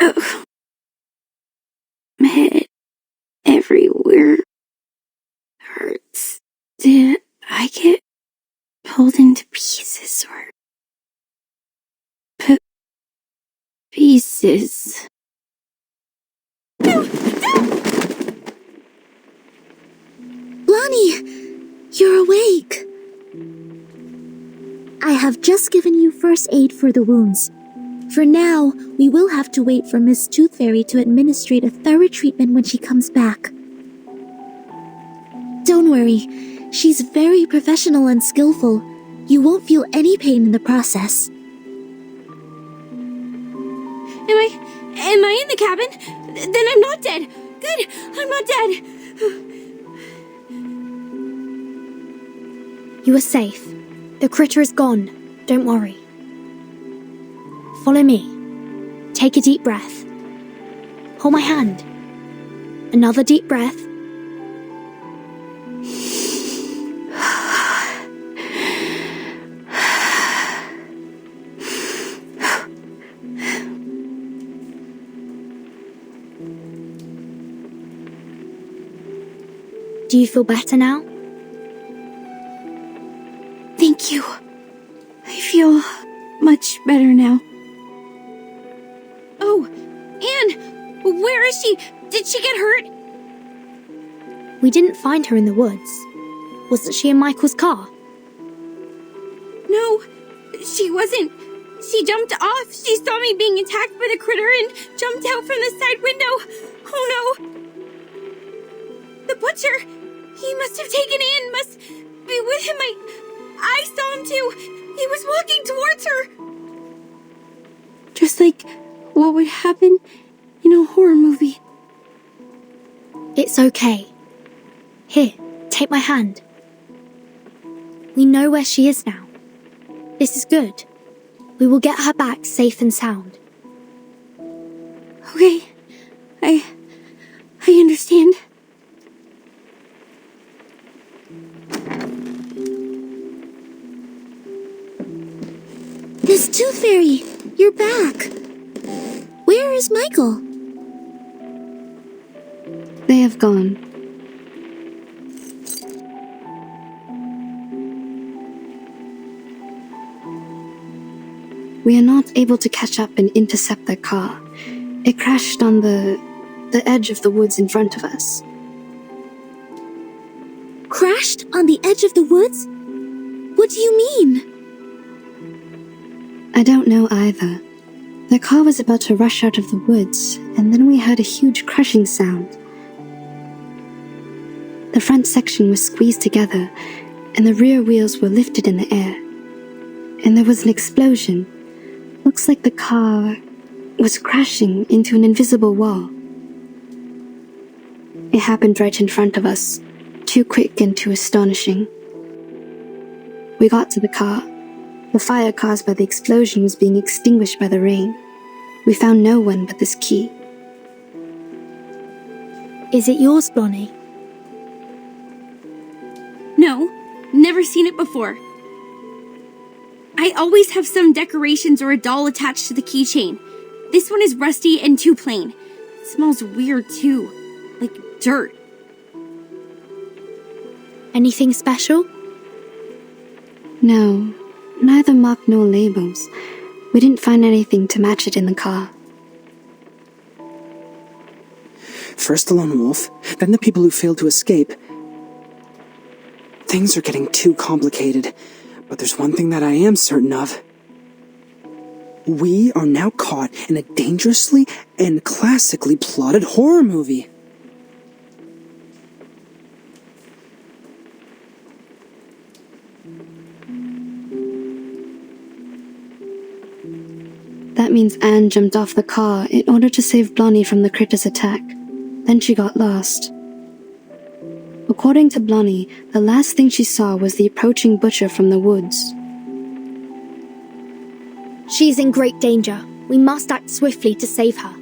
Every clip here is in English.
Oh, my head everywhere hurts. Did I get pulled into pieces or pieces? Blondie, you're awake. I have just given you first aid for the wounds. For now, we will have to wait for Miss Tooth Fairy to administrate a thorough treatment when she comes back. Don't worry, she's very professional and skillful. You won't feel any pain in the process. Am I in the cabin? Then I'm not dead. Good, I'm not dead. You are safe. The critter is gone. Don't worry. Follow me. Take a deep breath. Hold my hand. Another deep breath. Do you feel better now? Thank you. I feel much better now. Oh, Anne! Where is she? Did she get hurt? We didn't find her in the woods. Wasn't she in Michael's car? No, she wasn't. She jumped off. She saw me being attacked by the critter and jumped out from the side window. Oh no! The butcher! He must have taken Anne, must be with him. I saw him too. He was walking towards her. Just like what would happen in a horror movie. It's okay. Here, take my hand. We know where she is now. This is good. We will get her back safe and sound. Okay. I understand. Miss Tooth Fairy, you're back. Where is Michael? They have gone. We are not able to catch up and intercept their car. It crashed on the edge of the woods in front of us. Crashed on the edge of the woods? What do you mean? I don't know either. The car was about to rush out of the woods, and then we heard a huge crushing sound. The front section was squeezed together, and the rear wheels were lifted in the air. And there was an explosion. Looks like the car was crashing into an invisible wall. It happened right in front of us, too quick and too astonishing. We got to the car. The fire caused by the explosion was being extinguished by the rain. We found no one but this key. Is it yours, Blondie? No, never seen it before. I always have some decorations or a doll attached to the keychain. This one is rusty and too plain. It smells weird too, like dirt. Anything special? No, neither mark nor labels. We didn't find anything to match it in the car. First the lone wolf, then the people who failed to escape. Things are getting too complicated, but there's one thing that I am certain of. We are now caught in a dangerously and classically plotted horror movie. That means Anne jumped off the car in order to save Blondie from the critter's attack. Then she got lost. According to Blondie, the last thing she saw was the approaching butcher from the woods. She is in great danger. We must act swiftly to save her.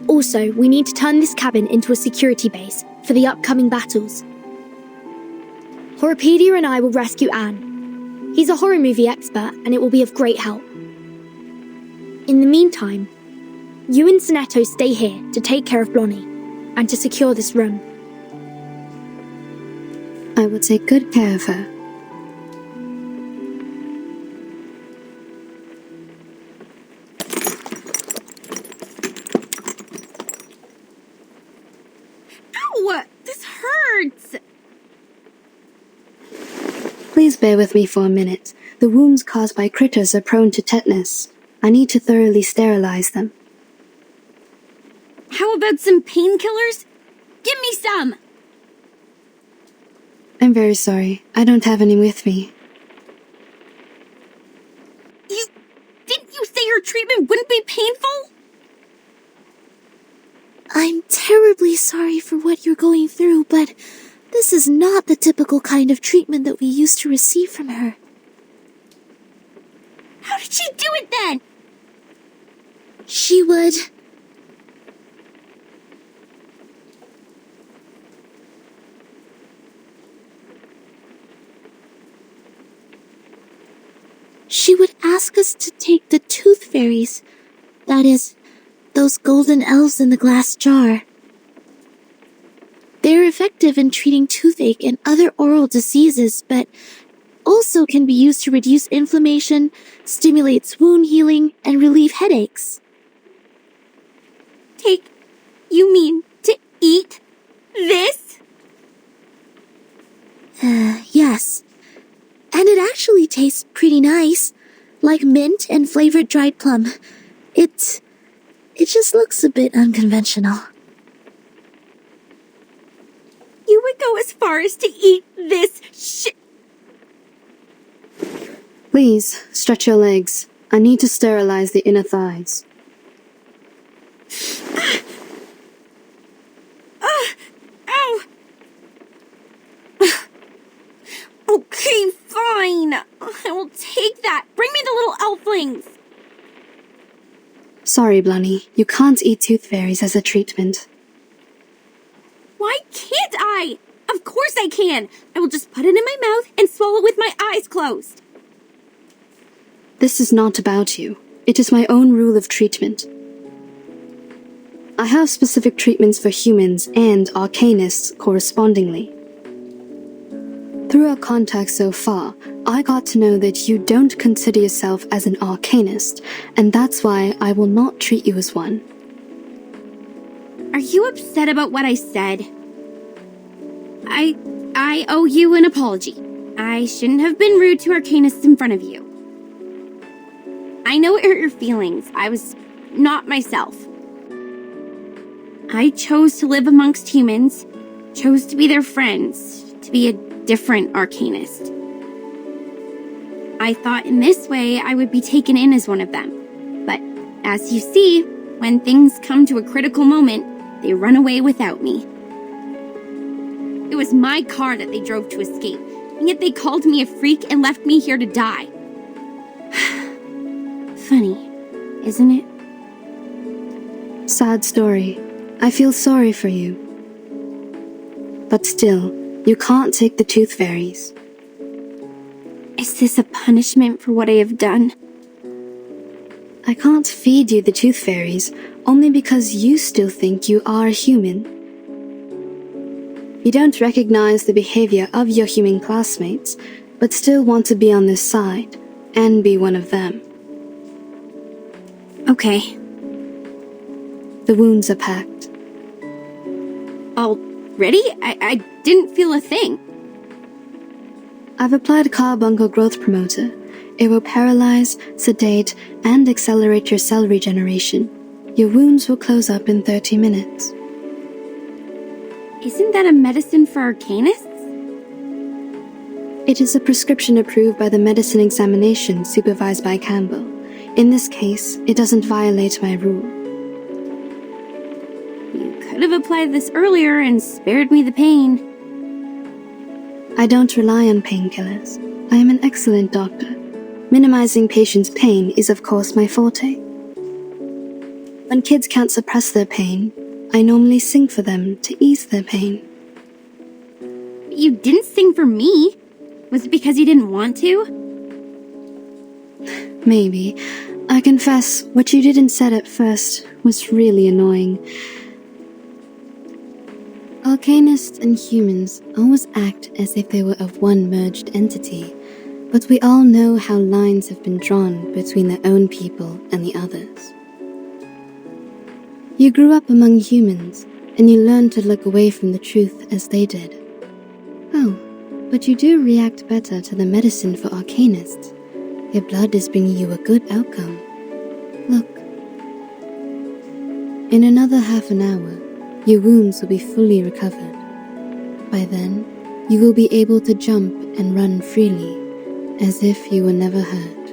Also, we need to turn this cabin into a security base for the upcoming battles. Horrorpedia and I will rescue Anne. He's a horror movie expert and it will be of great help. In the meantime, You and Sonetto stay here to take care of Blonnie and to secure this room. I will take good care of her. Ow! This hurts! Please bear with me for a minute. The wounds caused by critters are prone to tetanus. I need to thoroughly sterilize them. How about some painkillers? Give me some! I'm very sorry. I don't have any with me. Didn't you say your treatment wouldn't be painful? I'm terribly sorry for what you're going through, but this is not the typical kind of treatment that we used to receive from her. How did she do it then? She would... She would ask us to take the tooth fairies. That is, those golden elves in the glass jar. They're effective in treating toothache and other oral diseases, but also can be used to reduce inflammation, stimulate wound healing, and relieve headaches. You mean to eat this? Yes. And it actually tastes pretty nice, like mint and flavored dried plum. It just looks a bit unconventional. You would go as far as to eat this shit? Please, stretch your legs. I need to sterilize the inner thighs. Ow! Okay, fine. I will take that. Bring me the little elflings. Sorry, Blonnie. You can't eat tooth fairies as a treatment. Why can't I? Of course I can. I will just put it in my mouth and swallow with my eyes closed. This is not about you. It is my own rule of treatment. I have specific treatments for humans and arcanists correspondingly. Through our contact so far, I got to know that you don't consider yourself as an arcanist, and that's why I will not treat you as one. Are you upset about what I said? I owe you an apology. I shouldn't have been rude to arcanists in front of you. I know it hurt your feelings. I was not myself. I chose to live amongst humans, chose to be their friends, to be a different arcanist. I thought in this way I would be taken in as one of them. But as you see, when things come to a critical moment, they run away without me. It was my car that they drove to escape, and yet they called me a freak and left me here to die. Funny, isn't it? Sad story. I feel sorry for you. But still, you can't take the tooth fairies. Is this a punishment for what I have done? I can't feed you the tooth fairies only because you still think you are human. You don't recognize the behavior of your human classmates, but still want to be on this side and be one of them. Okay. The wounds are packed. Already? I didn't feel a thing. I've applied Carbuncle Growth Promoter. It will paralyze, sedate, and accelerate your cell regeneration. Your wounds will close up in 30 minutes. Isn't that a medicine for arcanists? It is a prescription approved by the medicine examination supervised by Campbell. In this case, it doesn't violate my rule. You could have applied this earlier and spared me the pain. I don't rely on painkillers. I am an excellent doctor. Minimizing patients' pain is of course my forte. When kids can't suppress their pain, I normally sing for them to ease their pain. You didn't sing for me. Was it because you didn't want to? Maybe, I confess, what you did and said at first was really annoying. Arcanists and humans always act as if they were of one merged entity, but we all know how lines have been drawn between their own people and the others. You grew up among humans, and you learned to look away from the truth as they did. Oh, but you do react better to the medicine for Arcanists. Your blood is bringing you a good outcome. Look. In another half an hour, your wounds will be fully recovered. By then, you will be able to jump and run freely, as if you were never hurt.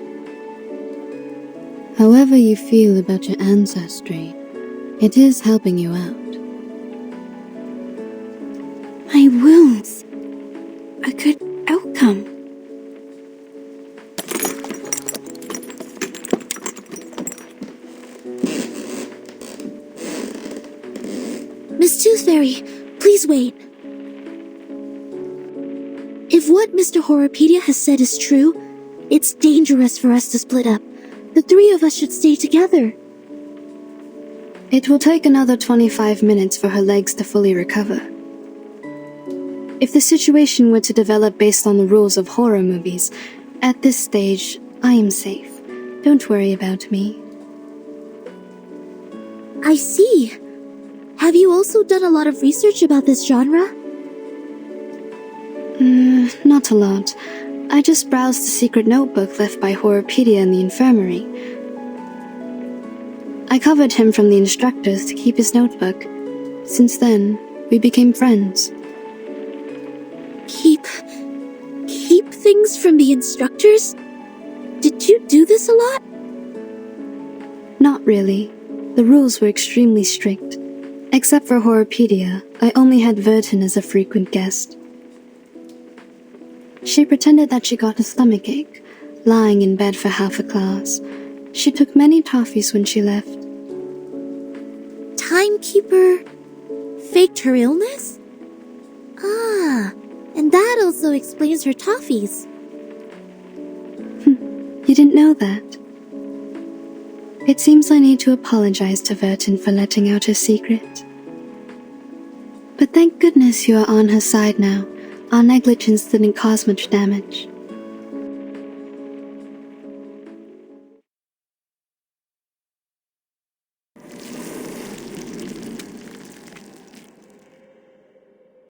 However you feel about your ancestry, it is helping you out. My wounds. A good outcome. Miss Tooth Fairy, please wait. If what Mr. Horrorpedia has said is true, it's dangerous for us to split up. The three of us should stay together. It will take another 25 minutes for her legs to fully recover. If the situation were to develop based on the rules of horror movies, at this stage, I am safe. Don't worry about me. I see. Have you also done a lot of research about this genre? Not a lot. I just browsed the secret notebook left by Horrorpedia in the infirmary. I covered him from the instructors to keep his notebook. Since then, we became friends. Keep things from the instructors? Did you do this a lot? Not really. The rules were extremely strict. Except for Horrorpedia, I only had Vertin as a frequent guest. She pretended that she got a stomachache, lying in bed for half a class. She took many toffees when she left. Timekeeper faked her illness? Ah, and that also explains her toffees. You didn't know that? It seems I need to apologize to Vertin for letting out her secret. But thank goodness you are on her side now. Our negligence didn't cause much damage.